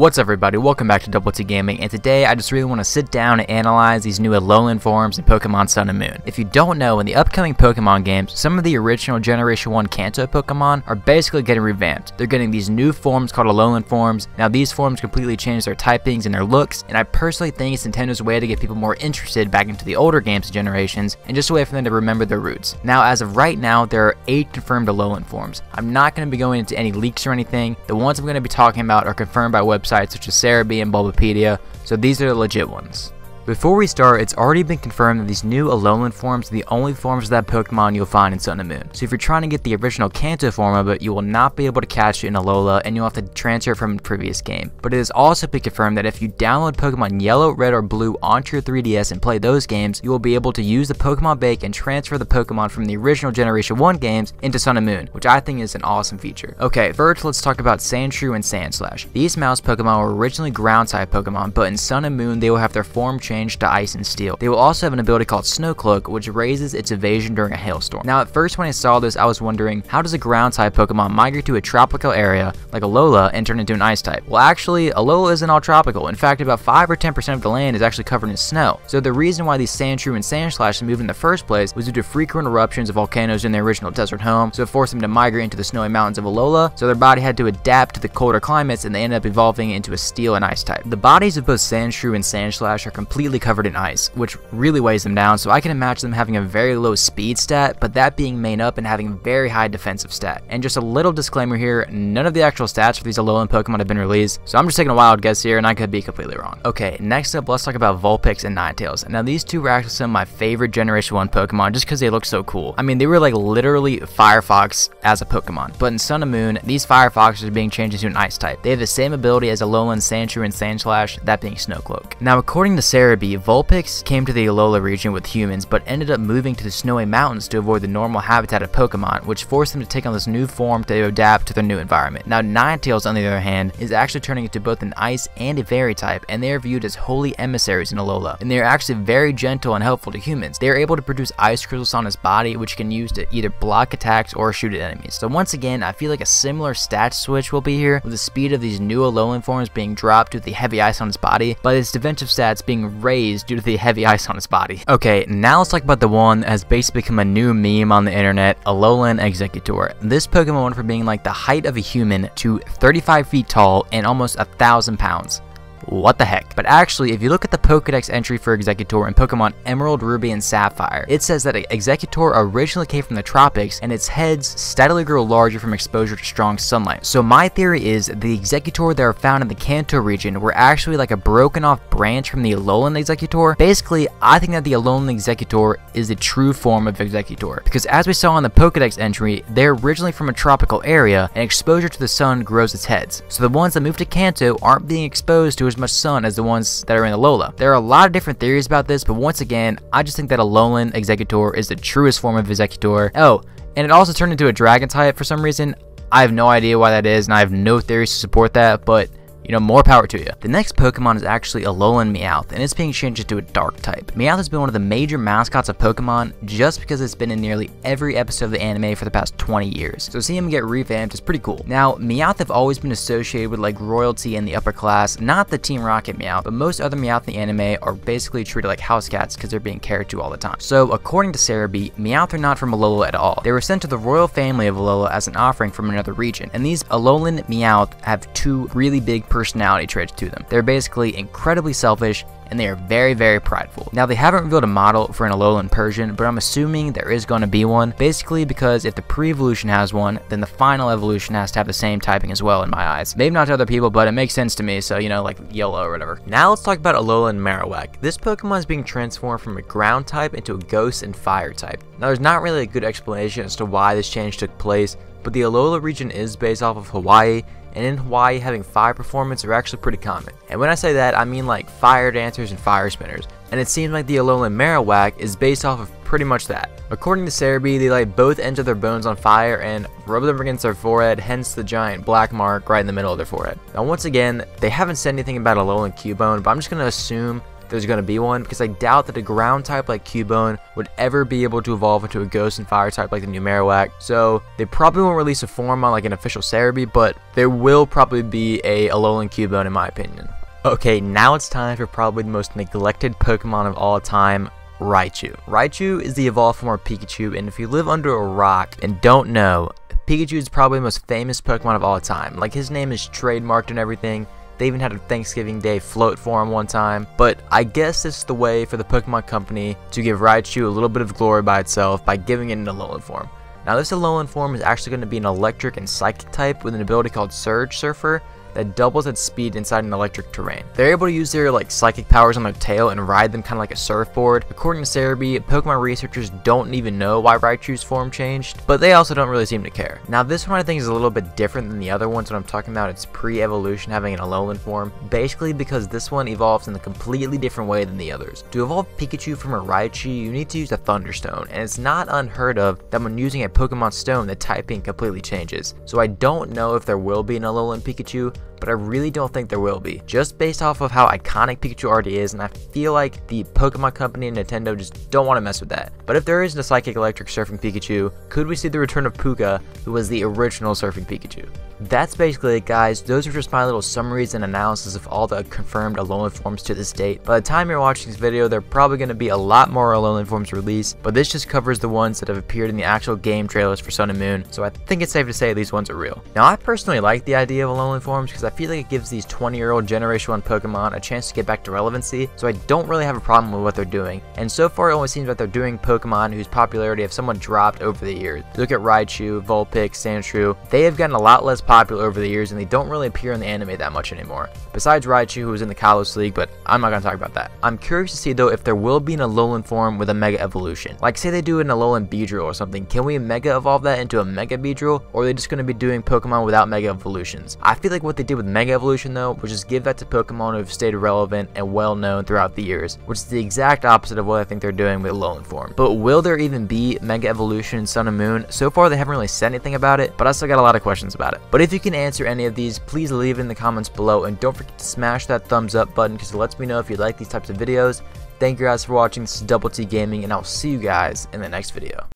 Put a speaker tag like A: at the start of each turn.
A: What's up everybody, welcome back to Double T Gaming, and today I just really want to sit down and analyze these new Alolan Forms in Pokemon Sun and Moon. If you don't know, in the upcoming Pokemon games, some of the original Generation 1 Kanto Pokemon are basically getting revamped. They're getting these new forms called Alolan Forms. Now these forms completely change their typings and their looks, and I personally think it's Nintendo's way to get people more interested back into the older games generations, and just a way for them to remember their roots. Now as of right now, there are 8 confirmed Alolan Forms. I'm not going to be going into any leaks or anything. The ones I'm going to be talking about are confirmed by websites such as Cerebi and Bulbapedia, so these are the legit ones. Before we start, it's already been confirmed that these new Alolan Forms are the only forms of that Pokemon you'll find in Sun and Moon. So if you're trying to get the original Kanto form of it, you will not be able to catch it in Alola, and you'll have to transfer it from the previous game. But it has also been confirmed that if you download Pokemon Yellow, Red, or Blue onto your 3DS and play those games, you will be able to use the Pokemon Bank and transfer the Pokemon from the original Generation 1 games into Sun and Moon, which I think is an awesome feature. Okay, first let's talk about Sandshrew and Sandslash. These mouse Pokemon were originally ground-type Pokemon, but in Sun and Moon they will have their form changed to Ice and Steel. They will also have an ability called Snow Cloak, which raises its evasion during a hailstorm. Now at first when I saw this, I was wondering, how does a ground type Pokemon migrate to a tropical area like Alola and turn into an ice type? Well actually, Alola isn't all tropical. In fact, about 5 or 10% of the land is actually covered in snow. So the reason why these Sandshrew and Sandslash moved in the first place was due to frequent eruptions of volcanoes in their original desert home, so it forced them to migrate into the snowy mountains of Alola, so their body had to adapt to the colder climates, and they ended up evolving into a steel and ice type. The bodies of both Sandshrew and Sandslash are completely covered in ice, which really weighs them down, so I can imagine them having a very low speed stat, but that being made up and having very high defensive stat. And just a little disclaimer here, none of the actual stats for these Alolan Pokemon have been released, so I'm just taking a wild guess here and I could be completely wrong. Okay, next up let's talk about Vulpix and Ninetales. Now these two were actually some of my favorite Generation 1 Pokemon just because they look so cool. I mean, they were like literally Firefox as a Pokemon, but in Sun and Moon, these Firefoxes are being changed into an ice type. They have the same ability as Alolan Sandshrew and Sandslash, that being Snow Cloak. Now according to Cerebi, Vulpix came to the Alola region with humans, but ended up moving to the snowy mountains to avoid the normal habitat of Pokemon, which forced them to take on this new form to adapt to their new environment. Now Ninetales, on the other hand, is actually turning into both an ice and a fairy type, and they are viewed as holy emissaries in Alola, and they are actually very gentle and helpful to humans. They are able to produce ice crystals on his body, which can use to either block attacks or shoot at enemies. So once again, I feel like a similar stat switch will be here, with the speed of these new Alolan forms being dropped due to the heavy ice on his body, but its defensive stats being raised due to the heavy ice on his body. Okay, now let's talk about the one that has basically become a new meme on the internet, Alolan Exeggutor. This Pokemon went from being like the height of a human to 35 feet tall and almost 1,000 pounds. What the heck? But actually, if you look at the Pokedex entry for Exeggutor in Pokemon Emerald, Ruby, and Sapphire, it says that Exeggutor originally came from the tropics, and its heads steadily grew larger from exposure to strong sunlight. So my theory is the Exeggutor that are found in the Kanto region were actually like a broken off branch from the Alolan Exeggutor. Basically, I think that the Alolan Exeggutor is the true form of Exeggutor, because as we saw in the Pokedex entry, they're originally from a tropical area, and exposure to the sun grows its heads. So the ones that move to Kanto aren't being exposed to as much sun as the ones that are in Alola. There are a lot of different theories about this, but once again, I just think that Alolan Exeggutor is the truest form of Exeggutor. Oh, and it also turned into a dragon type for some reason. I have no idea why that is, and I have no theories to support that, but you know, more power to you. The next Pokemon is actually Alolan Meowth, and it's being changed into a dark type. Meowth has been one of the major mascots of Pokemon just because it's been in nearly every episode of the anime for the past 20 years. So seeing him get revamped is pretty cool. Now, Meowth have always been associated with like royalty in the upper class, not the Team Rocket Meowth, but most other Meowth in the anime are basically treated like house cats because they're being cared to all the time. So according to Cerebi, Meowth are not from Alola at all. They were sent to the royal family of Alola as an offering from another region, and these Alolan Meowth have two really big personality traits to them. They're basically incredibly selfish, and they are very, very prideful. Now, they haven't revealed a model for an Alolan Persian, but I'm assuming there is going to be one, basically because if the pre-evolution has one, then the final evolution has to have the same typing as well in my eyes. Maybe not to other people, but it makes sense to me, so you know, like YOLO or whatever. Now let's talk about Alolan Marowak. This Pokemon is being transformed from a ground type into a ghost and fire type. Now, there's not really a good explanation as to why this change took place, but the Alola region is based off of Hawaii, and in Hawaii, having fire performance are actually pretty common. And when I say that, I mean like fire dancers and fire spinners. And it seems like the Alolan Marowak is based off of pretty much that. According to Cerebi, they light both ends of their bones on fire and rub them against their forehead, hence the giant black mark right in the middle of their forehead. Now once again, they haven't said anything about Alolan Cubone, but I'm just going to assume there's going to be one, because I doubt that a ground type like Cubone would ever be able to evolve into a ghost and fire type like the new Marowak. So they probably won't release a form on like an official Cerebi, but there will probably be a Alolan Cubone in my opinion. Okay, now it's time for probably the most neglected Pokemon of all time, Raichu. Raichu is the evolved form of Pikachu, and if you live under a rock and don't know, Pikachu is probably the most famous Pokemon of all time. Like, his name is trademarked and everything. They even had a Thanksgiving Day float for him one time. But I guess this is the way for the Pokemon Company to give Raichu a little bit of glory by itself by giving it an Alolan form. Now, this Alolan form is actually going to be an electric and psychic type with an ability called Surge Surfer that doubles its speed inside an electric terrain. They're able to use their like psychic powers on their tail and ride them kind of like a surfboard. According to Cerebi, Pokemon researchers don't even know why Raichu's form changed, but they also don't really seem to care. Now, this one I think is a little bit different than the other ones when I'm talking about its pre-evolution having an Alolan form, basically because this one evolves in a completely different way than the others. To evolve Pikachu from a Raichu, you need to use a Thunderstone, and it's not unheard of that when using a Pokemon Stone, the typing completely changes. So I don't know if there will be an Alolan Pikachu, but I really don't think there will be, just based off of how iconic Pikachu already is, and I feel like the Pokemon Company and Nintendo just don't want to mess with that. But if there is a Psychic Electric Surfing Pikachu, could we see the return of Puka, who was the original Surfing Pikachu? That's basically it, guys. Those are just my little summaries and analysis of all the confirmed Alolan forms to this date. By the time you're watching this video, there are probably going to be a lot more Alolan forms released, but this just covers the ones that have appeared in the actual game trailers for Sun and Moon, so I think it's safe to say these ones are real. Now, I personally like the idea of Alolan forms because I feel like it gives these 20-year-old Generation 1 Pokemon a chance to get back to relevancy, so I don't really have a problem with what they're doing. And so far, it only seems like they're doing Pokemon whose popularity have somewhat dropped over the years. Look at Raichu, Vulpix, Sandshrew. They have gotten a lot less popular over the years, and they don't really appear in the anime that much anymore. Besides Raichu, who was in the Kalos League, but I'm not going to talk about that. I'm curious to see, though, if there will be an Alolan form with a Mega Evolution. Like, say they do an Alolan Beedrill or something. Can we Mega Evolve that into a Mega Beedrill, or are they just going to be doing Pokemon without Mega Evolutions? I feel like what they did with Mega Evolution, though, was just give that to Pokemon who have stayed relevant and well-known throughout the years, which is the exact opposite of what I think they're doing with Alolan form. But will there even be Mega Evolution in Sun and Moon? So far, they haven't really said anything about it, but I still got a lot of questions about it. But if you can answer any of these, please leave it in the comments below, and don't forget to smash that thumbs up button because it lets me know if you like these types of videos. Thank you guys for watching. This is Double T Gaming, and I'll see you guys in the next video.